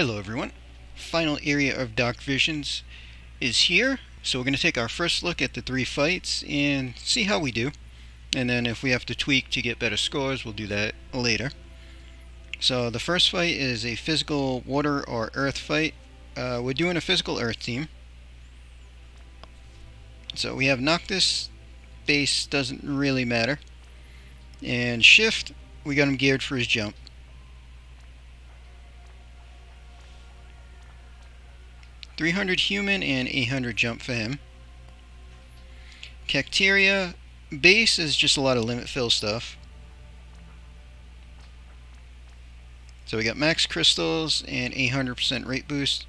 Hello everyone. Final area of Dark Visions is here. So we're going to take our first look at the 3 fights and see how we do. And then if we have to tweak to get better scores, we'll do that later. So the first fight is a physical water or earth fight. We're doing a physical earth team. So we have Noctis, base doesn't really matter. And Shift, we got him geared for his jump. .300 human and 800 jump for him. Cacteria, base is just a lot of limit fill stuff. So we got max crystals and 800% rate boost.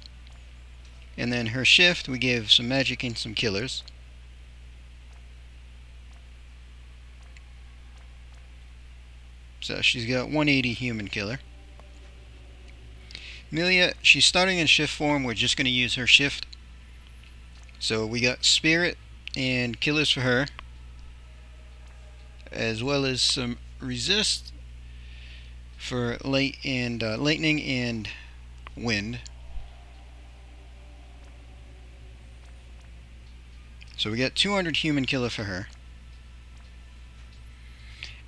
And then her shift, we gave some magic and some killers. So she's got 180 human killer. Amelia, she's starting in shift form. We're just going to use her shift. So we got spirit and killers for her, as well as some resist for light and lightning and wind. So we got 200 human killer for her.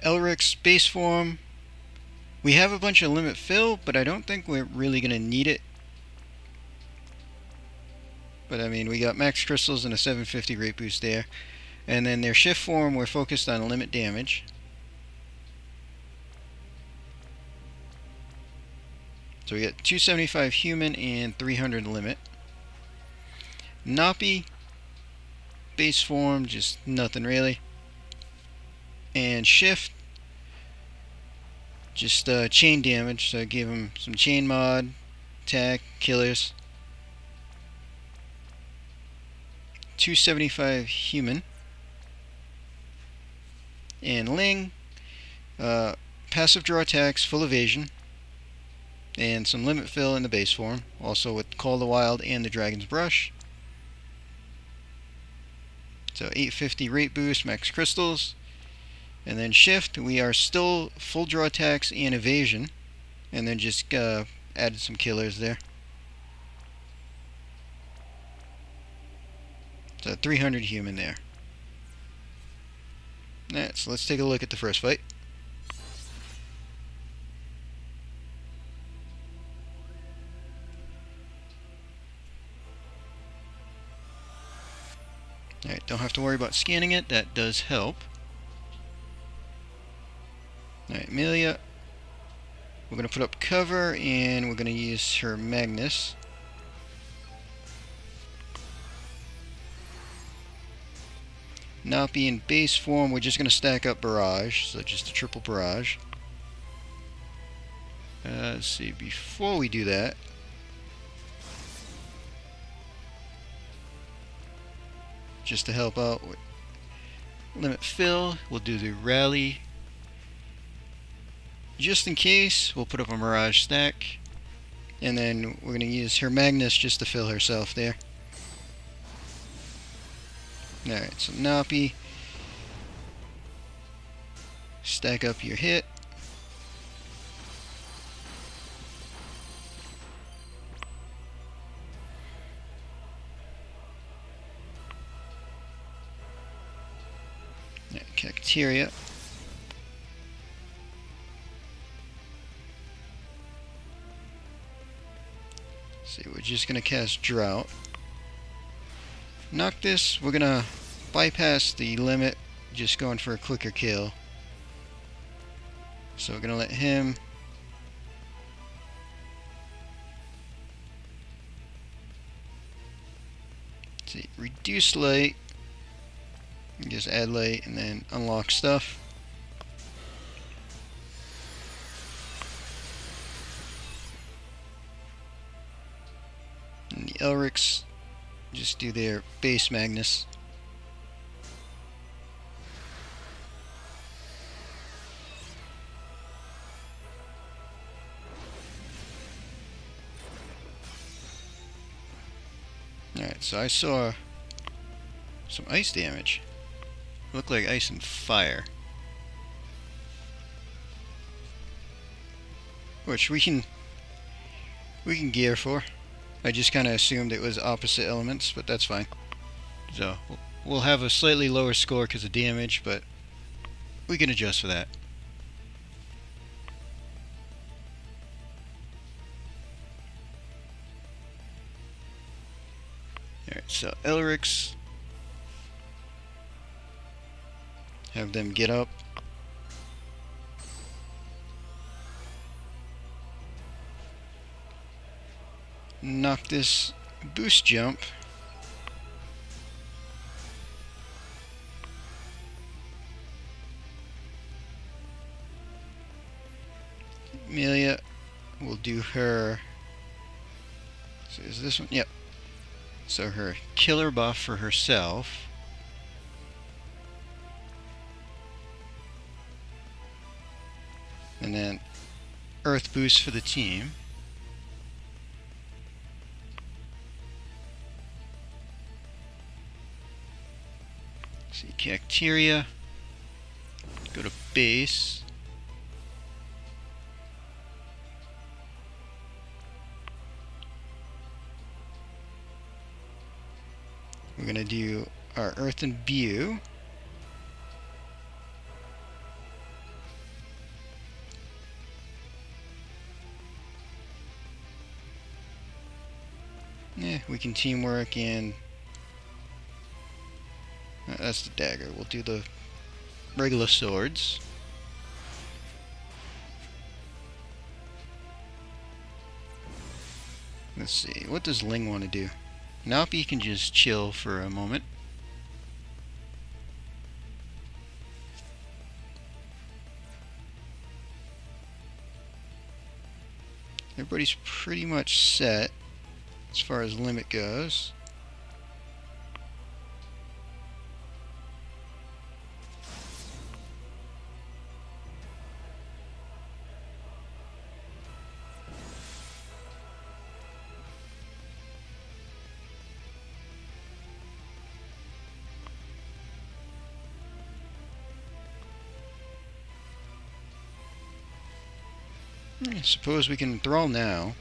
Elric's base form. We have a bunch of limit fill, but I don't think we're really going to need it. But I mean, we got max crystals and a 750 rate boost there. And then their shift form, we're focused on limit damage. So we got 275 human and 300 limit. Napi, base form, just nothing really. And shift, just chain damage, so I gave him some chain mod, attack, killers. 275 human. And Ling, passive draw attacks, full evasion, and some limit fill in the base form, also with Call of the Wild and the Dragon's Brush. So 850 rate boost, max crystals. And then shift, we are still full draw attacks and evasion, and then just added some killers there. So 300 human there. Alright, so let's take a look at the first fight. Alright, don't have to worry about scanning it, that does help. Alright, Amelia, we're going to put up cover and we're going to use her Magnus. Not being base form, we're just going to stack up barrage, so just a triple barrage. Let's see, before we do that, just to help out with limit fill, we'll do the rally. Just in case, we'll put up a mirage stack, and then we're going to use her Magnus just to fill herself there. Alright, so Napi, stack up your hit. Right, Cacteria. See, we're just going to cast Drought. Noctis, we're going to bypass the limit, just going for a quicker kill. So we're going to let him see, reduce light, just add light and then unlock stuff. And the Elrics just do their base Magnus. Alright, so I saw some ice damage. Looked like ice and fire. which we can We can gear 4. I just kind of assumed it was opposite elements, but that's fine. So we'll have a slightly lower score because of damage, but we can adjust for that. Alright, so Elric's, have them get up. Knock this boost jump. Amelia will do her, so is this one? Yep. So her killer buff for herself. And then earth boost for the team. See, Cacteria. Go to base. We're going to do our Earth Imbue. Yeah, we can teamwork and that's the dagger. We'll do the regular swords. Let's see, what does Ling want to do? Napi can just chill for a moment. Everybody's pretty much set as far as limit goes. I suppose we can enthrall now.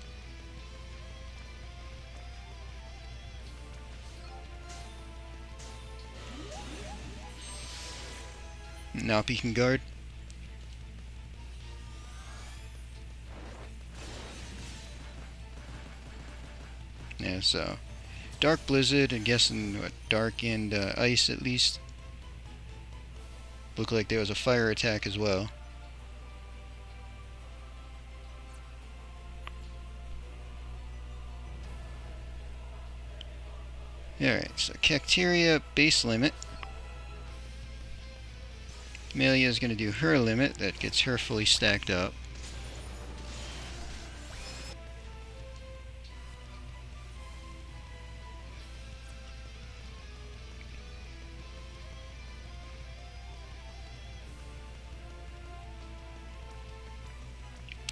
Napi can guard. Yeah, so Dark Blizzard, I'm guessing what, Dark and Ice at least. Looked like there was a fire attack as well. Alright, so Cacteria base limit. Amelia is going to do her limit, that gets her fully stacked up.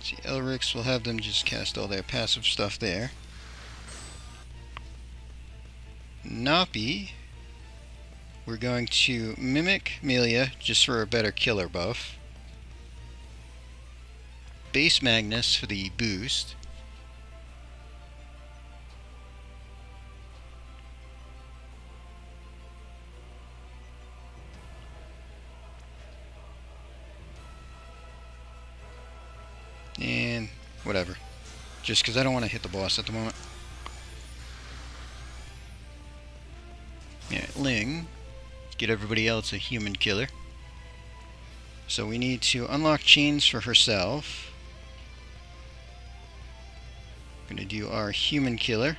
See, Elric's will have them just cast all their passive stuff there. Napi, we're going to mimic Amelia just for a better killer buff. Base Magnus for the boost. And whatever. Just because I don't want to hit the boss at the moment. Yeah, Ling. Get everybody else a human killer. So we need to unlock chains for herself. We're going to do our human killer.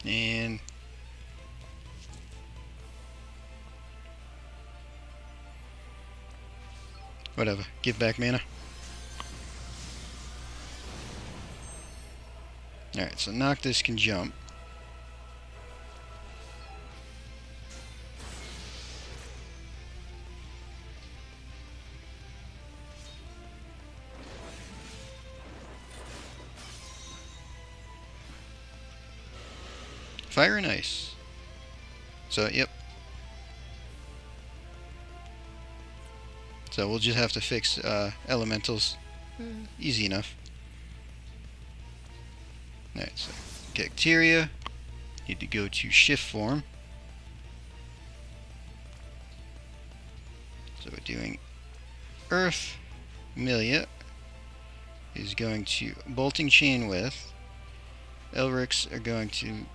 And whatever, give back mana. Alright, so Noctis can jump. Fire and ice. So, yep. So we'll just have to fix elementals. Easy enough. Alright, so Cacteria. Need to go to shift form. So we're doing Earth. Milia is going to bolting chain with. Elrics are going to.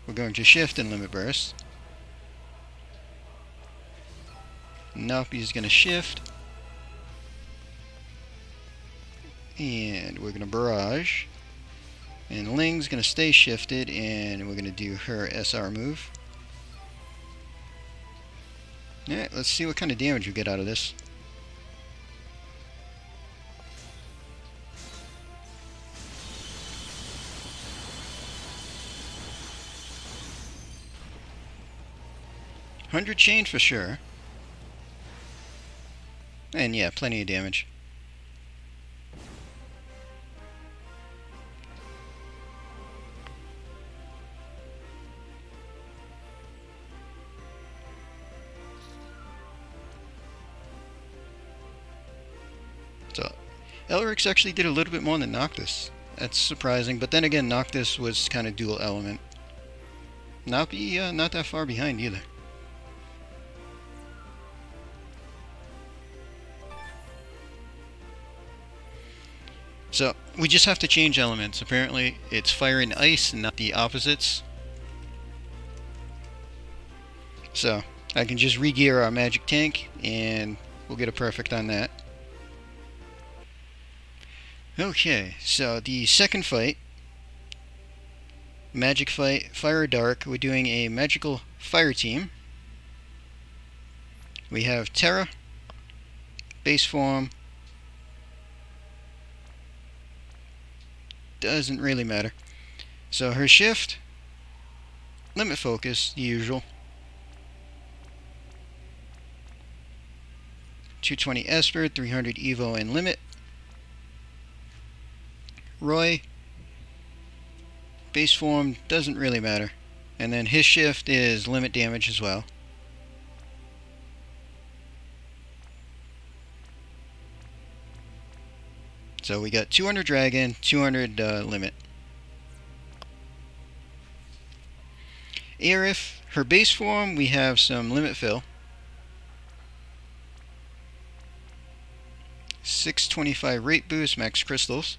We're going to shift and limit burst. Napi is going to shift. And we're going to barrage. And Ling's going to stay shifted, and we're going to do her SR move. Alright, let's see what kind of damage we get out of this. $100 chain for sure. And yeah, plenty of damage. So, Elric's actually did a little bit more than Noctis. That's surprising, but then again, Noctis was kind of dual element. Napi, not that far behind either. So, we just have to change elements. Apparently, it's fire and ice and not the opposites. So, I can just re-gear our magic tank and we'll get a perfect on that. Okay, so the second fight, magic fight, fire or dark, we're doing a magical fire team. We have Terra, base form, doesn't really matter. So her shift, limit focus, the usual. 220 Esper, 300 Evo and limit. Roy, base form, doesn't really matter. And then his shift is limit damage as well. So we got 200 dragon, 200 limit. Aerith, her base form, we have some limit fill. 625 rate boost, max crystals.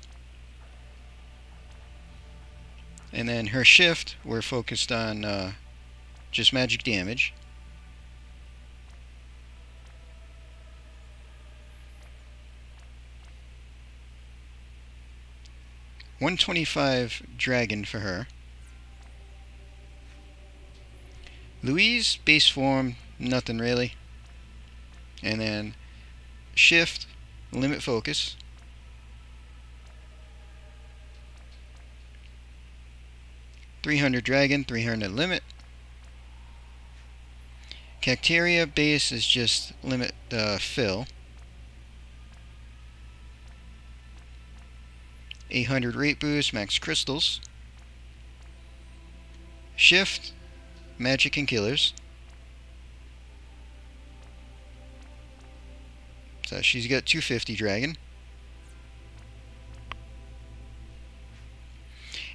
And then her shift, we're focused on just magic damage. $125 dragon for her. Louise, base form, nothing really. And then shift, limit focus. $300 dragon, 300 limit. Cacteria base is just limit fill. 800 rate boost, max crystals. Shift, magic and killers. So she's got 250 dragon.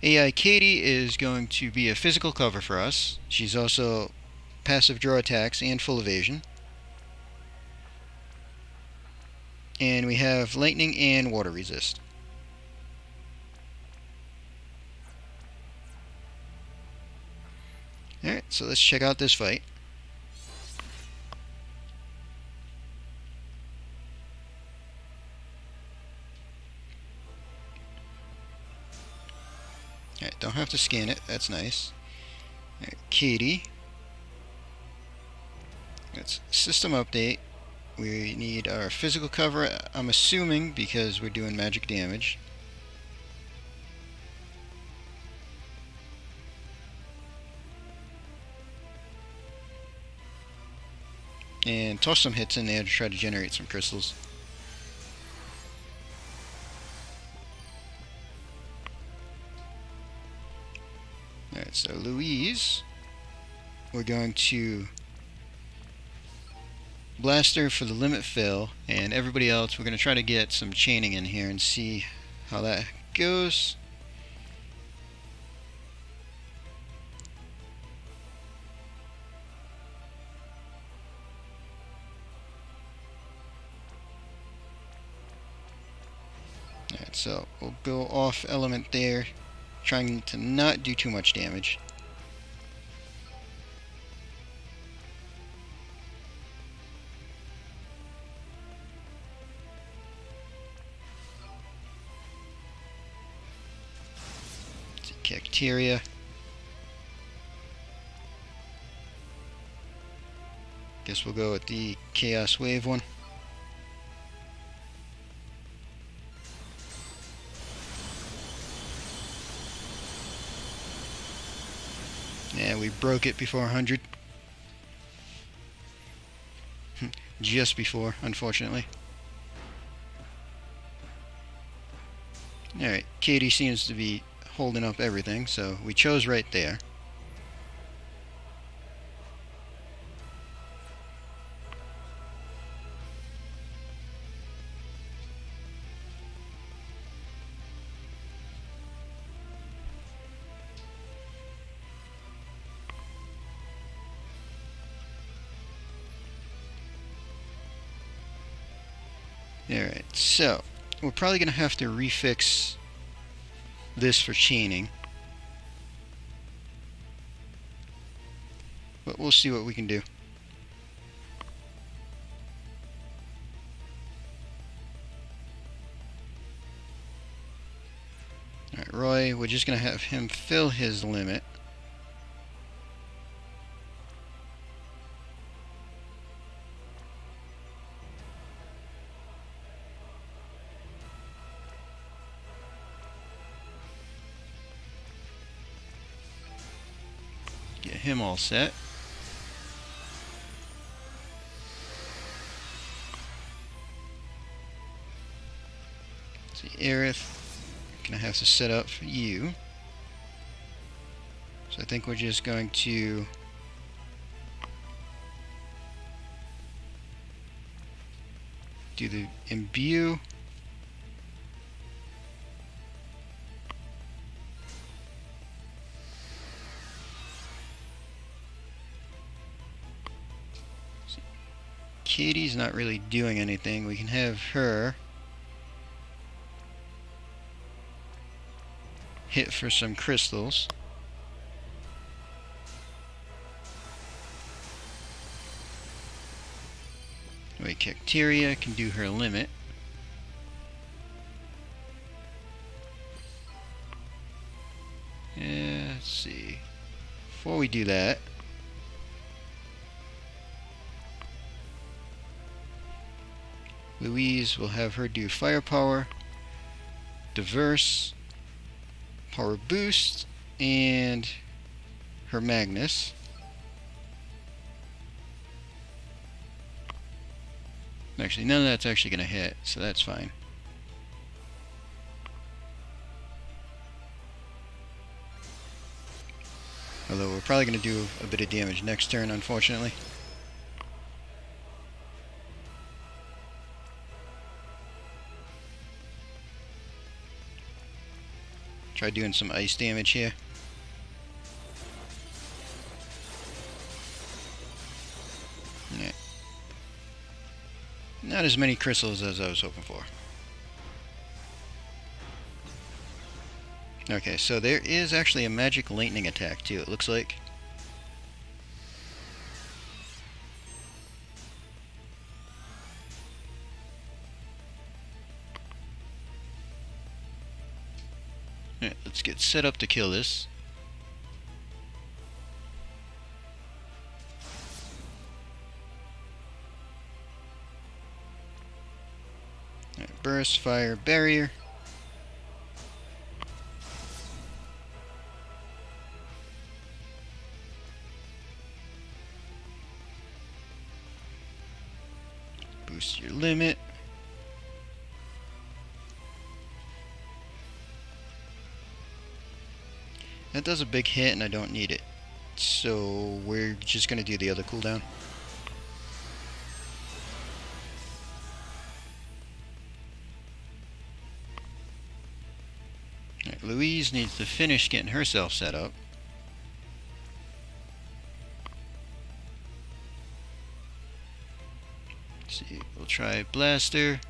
AI Katie is going to be a physical cover for us. She's also passive draw attacks and full evasion. And we have lightning and water resist. Alright, so let's check out this fight. Alright, don't have to scan it, that's nice. Alright, Katie. That's system update. We need our physical cover, I'm assuming, because we're doing magic damage. And toss some hits in there to try to generate some crystals. Alright, so Louise, we're going to blaster for the limit fill, and everybody else we're going to try to get some chaining in here and see how that goes. Alright, so we'll go off element there, trying to not do too much damage. Cacteria. Guess we'll go with the Chaos Wave one. Yeah, we broke it before 100. Just before, unfortunately. Alright, Katie seems to be holding up everything, so we chose right there. Alright, so we're probably going to have to refix this for chaining, but we'll see what we can do. Alright, Roy, we're just going to have him fill his limit. Get him all set. See, Aerith, gonna have to set up for you. So I think we're just going to do the imbue. Katie's not really doing anything. We can have her hit for some crystals. Wait, Cacteria can do her limit. Yeah, let's see. Before we do that, Louise will have her do firepower, diverse, power boost, and her Magnus. Actually, none of that's actually going to hit, so that's fine. Although we're probably going to do a bit of damage next turn, unfortunately. Try doing some ice damage here. Yeah. Not as many crystals as I was hoping for. Okay, so there is actually a magic lightning attack too, it looks like. Alright, let's get set up to kill this. Alright, burst, fire, barrier. Boost your limit. That does a big hit and I don't need it. So we're just going to do the other cooldown. Right, Louise needs to finish getting herself set up. Let's see, we'll try Blaster,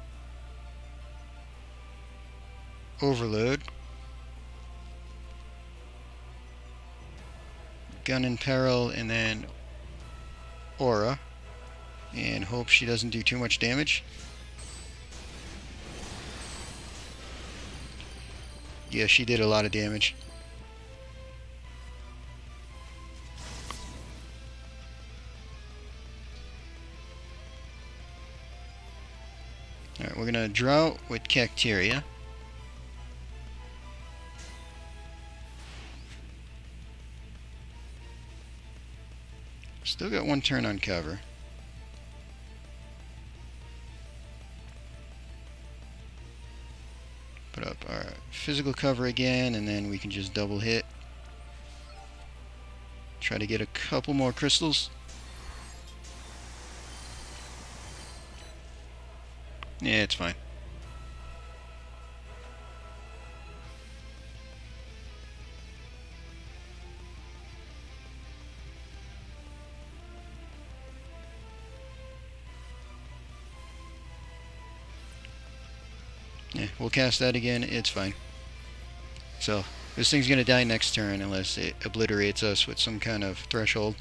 Overload, Gun in Peril, and then Aura, and hope she doesn't do too much damage. Yeah, she did a lot of damage. Alright, we're gonna Drought with Cacteria. Still got one turn on cover. Put up our physical cover again, and then we can just double hit. Try to get a couple more crystals. Yeah, it's fine. Yeah, we'll cast that again, it's fine. So, this thing's gonna die next turn unless it obliterates us with some kind of threshold.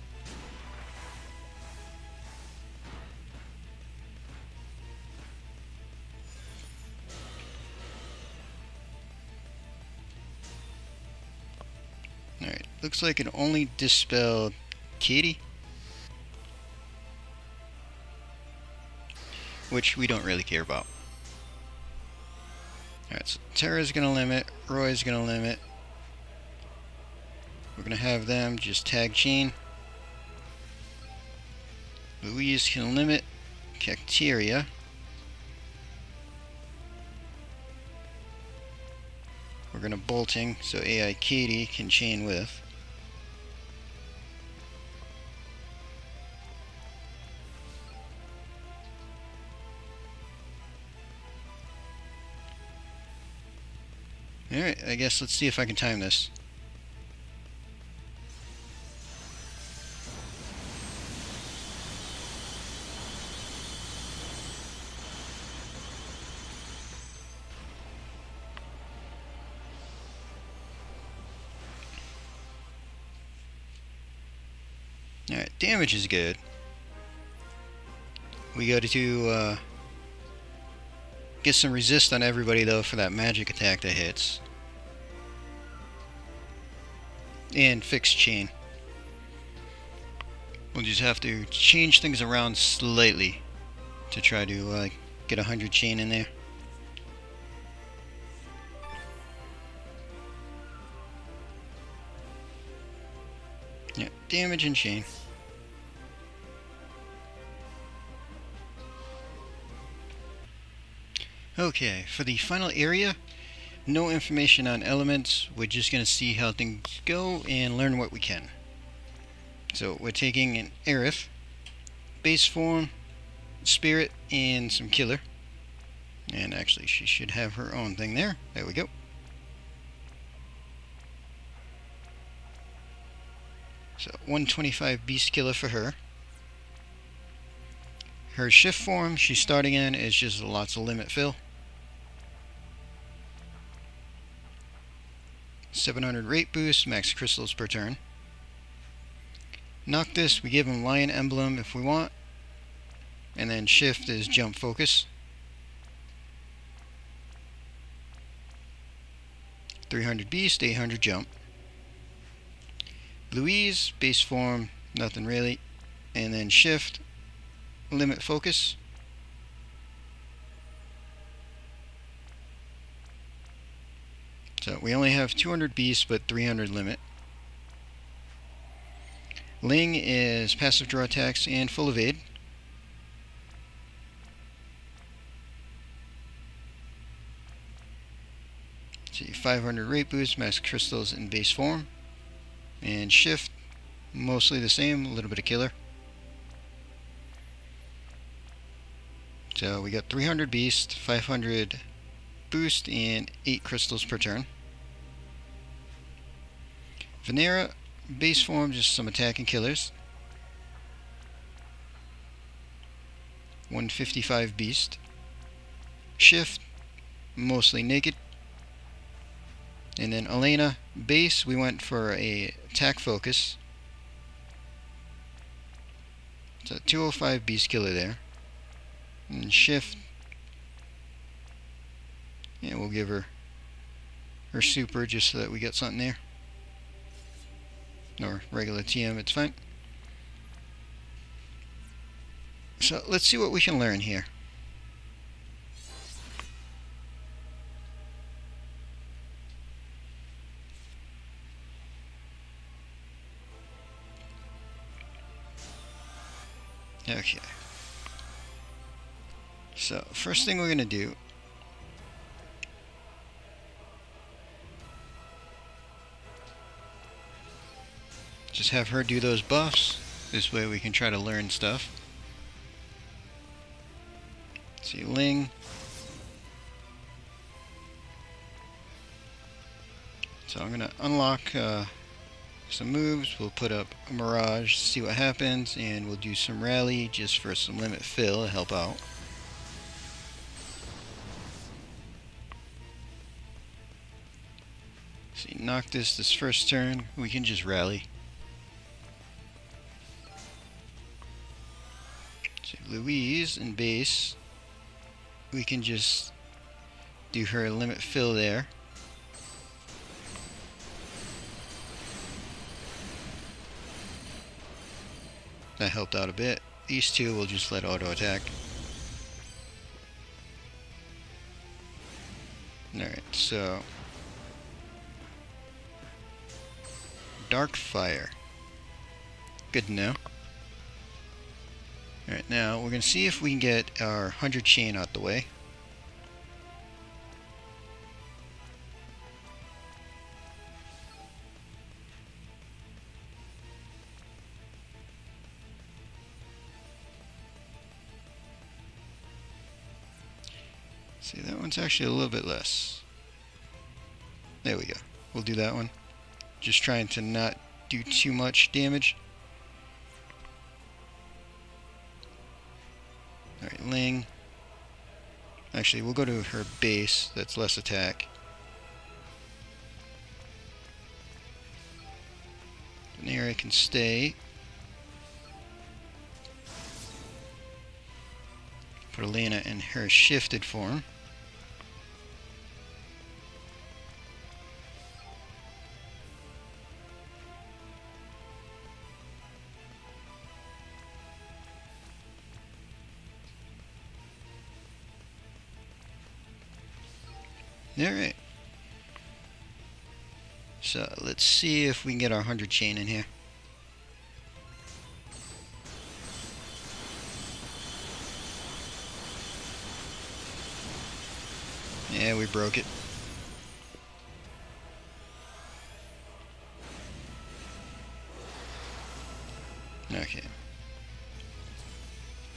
Alright, looks like it only dispelled Katie, which we don't really care about. Alright, so Terra's gonna limit, Roy's gonna limit. We're gonna have them just tag chain. Louise can limit Cacteria. We're gonna bolting so AI Katie can chain with. Alright, I guess let's see if I can time this. Alright, damage is good. We got to get some resist on everybody though for that magic attack that hits. And fix chain. We'll just have to change things around slightly to try to get 100 chain in there. Yeah, damage and chain. Okay, for the final area, no information on elements. We're just going to see how things go and learn what we can. So we're taking an Aerith, base form, spirit, and some killer. And actually she should have her own thing there. There we go. So 125 beast killer for her. Her shift form she's starting in is just lots of limit fill. 700 rate boost, max crystals per turn. Noctis, we give him lion emblem if we want. And then shift is jump focus. 300 beast, 800 jump. Louise, base form, nothing really. And then shift, limit focus. So we only have 200 beasts but 300 limit. Ling is passive draw attacks and full evade. See, 500 rate boost, max crystals in base form. And shift, mostly the same, a little bit of killer. So we got 300 beast, 500 boost, and 8 crystals per turn. Vanera, base form, just some attacking killers. 155 beast. Shift, mostly naked. And then Elena, base, we went for a attack focus. So 205 beast killer there. And shift, and we'll give her super just so that we get something there. Or regular TM, it's fine. So let's see what we can learn here. Okay. So first thing we're going to do just have her do those buffs. This way we can try to learn stuff. Let's see, Ling. So I'm going to unlock some moves. We'll put up a Mirage, see what happens, and we'll do some Rally just for some limit fill to help out. See, Noctis this first turn, we can just Rally. So Louise and base, we can just do her limit fill there. That helped out a bit. These two will just let auto attack. Alright, so Dark Fire. Good to know. Alright, now we're going to see if we can get our 100 chain out the way. See, that one's actually a little bit less. There we go. We'll do that one. Just trying to not do too much damage. Alright, Ling. Actually, we'll go to her base. That's less attack. Vanera can stay. Put Elena in her shifted form. Alright. So let's see if we can get our 100 chain in here. Yeah, we broke it. Okay.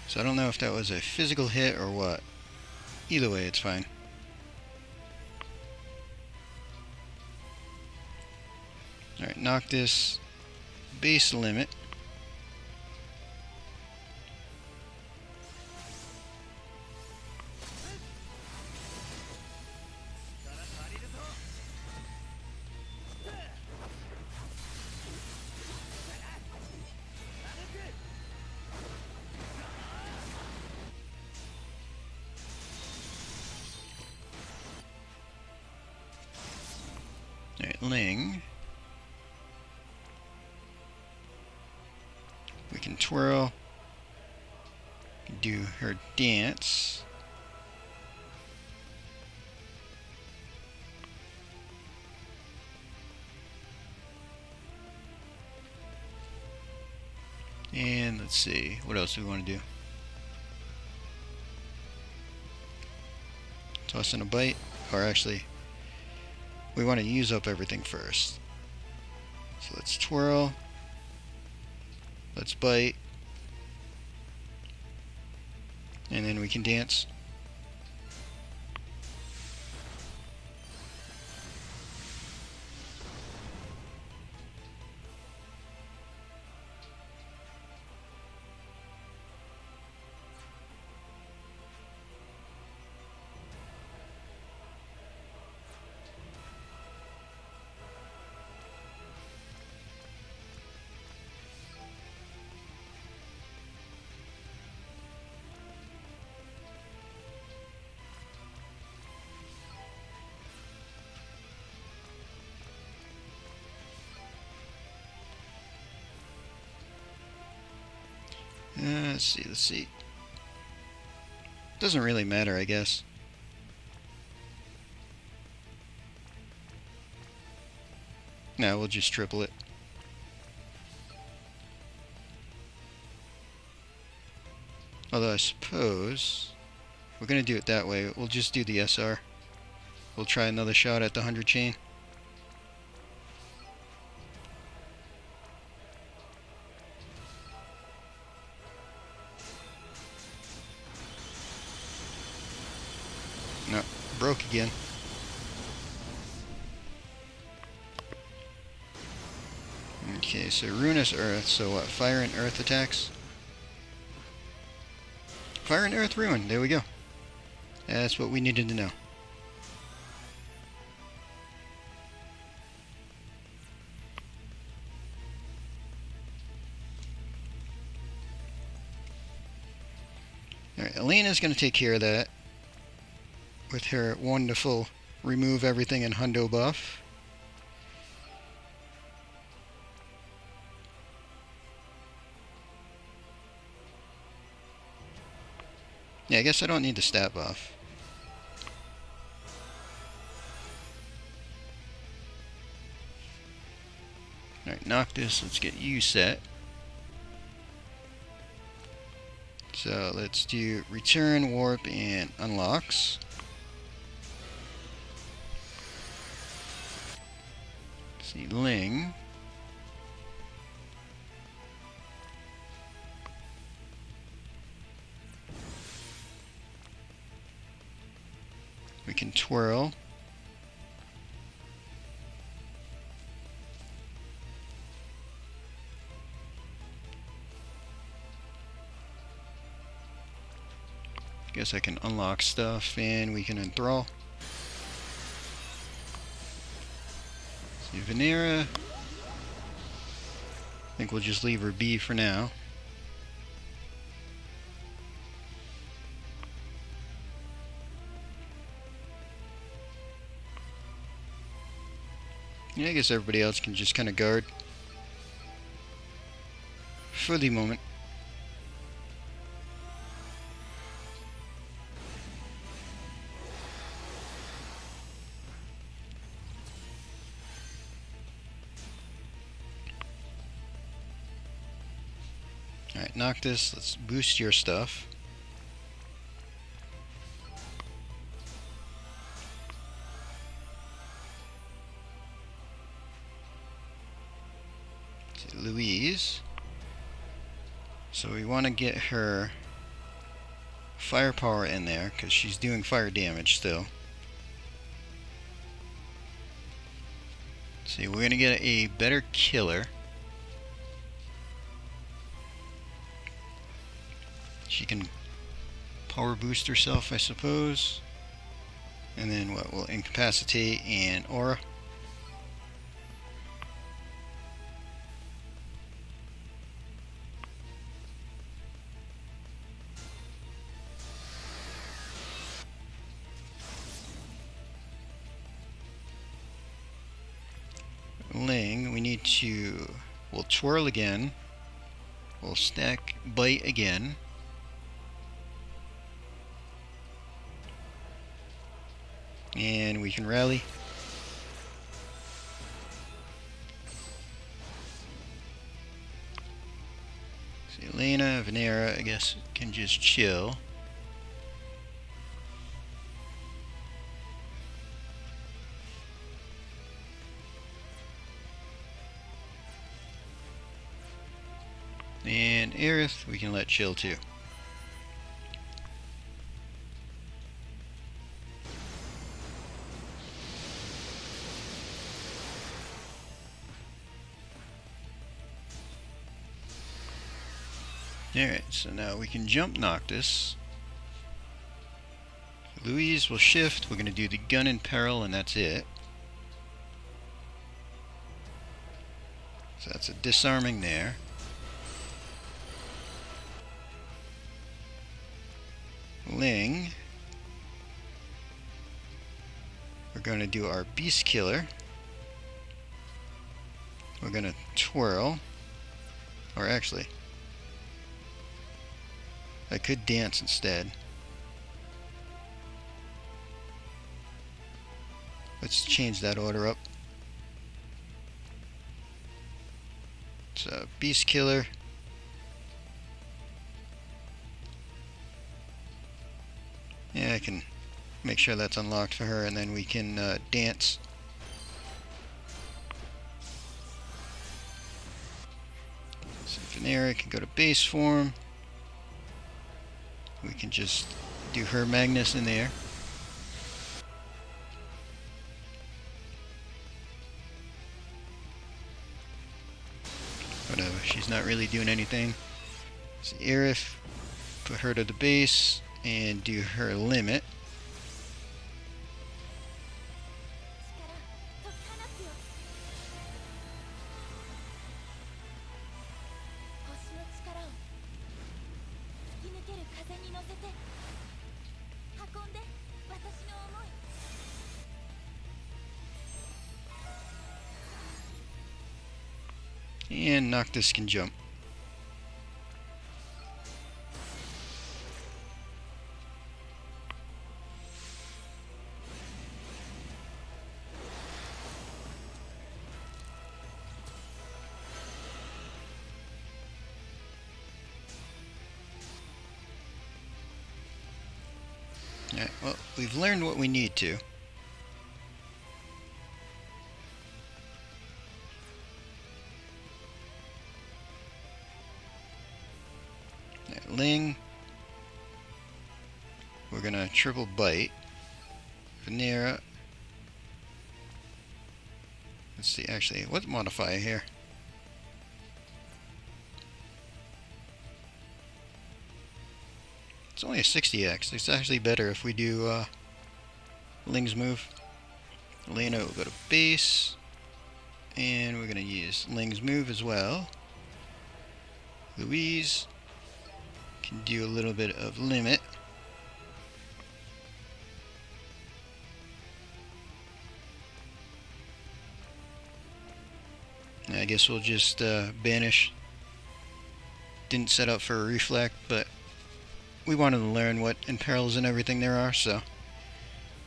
So I don't know if that was a physical hit or what. Either way, it's fine. Alright, Noctis, base limit. Alright, Ling. We can twirl, do her dance. And let's see, what else do we want to do? Toss in a bite, or actually, we want to use up everything first. So let's twirl. Let's bite. And then we can dance. Let's see. Doesn't really matter, I guess. No, we'll just triple it. Although I suppose we're gonna do it that way. We'll just do the SR. We'll try another shot at the 100 chain. No, broke again. Okay, so Ruinous Earth, so what, Fire and Earth attacks? Fire and Earth Ruin, there we go. That's what we needed to know. Alright, Elena's going to take care of that with her wonderful remove everything in hundo buff. Yeah, I guess I don't need the stat buff. Alright, Noctis, let's get you set. So let's do return, warp, and unlocks. Let's see, Ling. We can twirl. Guess I can unlock stuff and we can enthrall. See, Venera. I think we'll just leave her be for now. Yeah, I guess everybody else can just kind of guard for the moment. Alright, Noctis, let's boost your stuff. Louise. So we want to get her firepower in there because she's doing fire damage still. See, we're going to get a better killer. She can power boost herself, I suppose. And then what? We'll incapacitate and aura. Ling, we need to, we'll twirl again, we'll stack bite again, and we can rally. So Elena, Venera, I guess, can just chill. And Aerith, we can let chill too. Alright, so now we can jump Noctis. Louise will shift, we're going to do the gun in peril, and that's it. So that's a disarming there. Ling. We're going to do our Beast Killer. We're going to twirl. Or actually, I could dance instead. Let's change that order up. So, Beast Killer. Yeah, I can make sure that's unlocked for her, and then we can dance. So, Venera can go to base form. We can just do her Magnus in there. Whatever, she's not really doing anything. So Aerith, put her to the base and do her limit. And Noctis can jump. Alright, well, we've learned what we need to. Ling, we're gonna triple bite. Venera, let's see, actually, what modifier here? It's only a 60x. It's actually better if we do Ling's move. Elena will go to base, and we're gonna use Ling's move as well. Louise can do a little bit of limit. I guess we'll just banish. Didn't set up for a reflect, but we wanted to learn what imperils and everything there are, so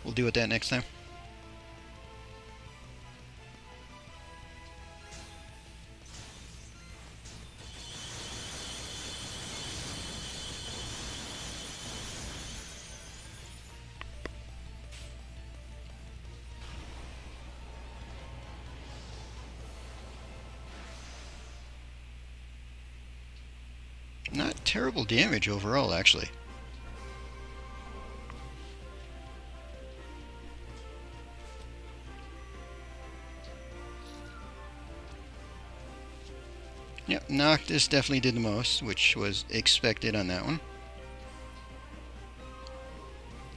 we'll deal with that next time. Not terrible damage overall, actually. Yep, Noctis definitely did the most, which was expected on that one.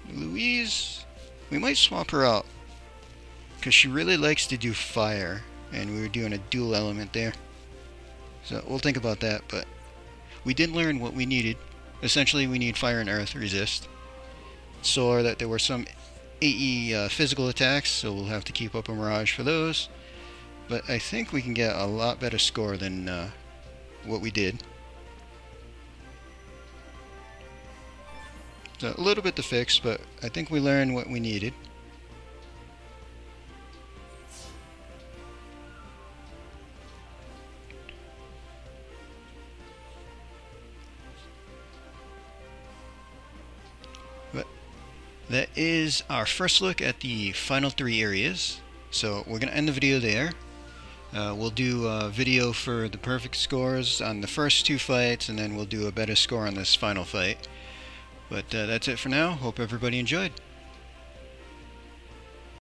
Louise, we might swap her out, because she really likes to do fire, and we were doing a dual element there. So we'll think about that, but we did learn what we needed. Essentially, we need fire and earth resist. Saw that there were some AE physical attacks, so we'll have to keep up a Mirage for those. But I think we can get a lot better score than what we did. So a little bit to fix, but I think we learned what we needed. But that is our first look at the final 3 areas. So we're going to end the video there. We'll do a video for the perfect scores on the first 2 fights, and then we'll do a better score on this final fight. But that's it for now. Hope everybody enjoyed.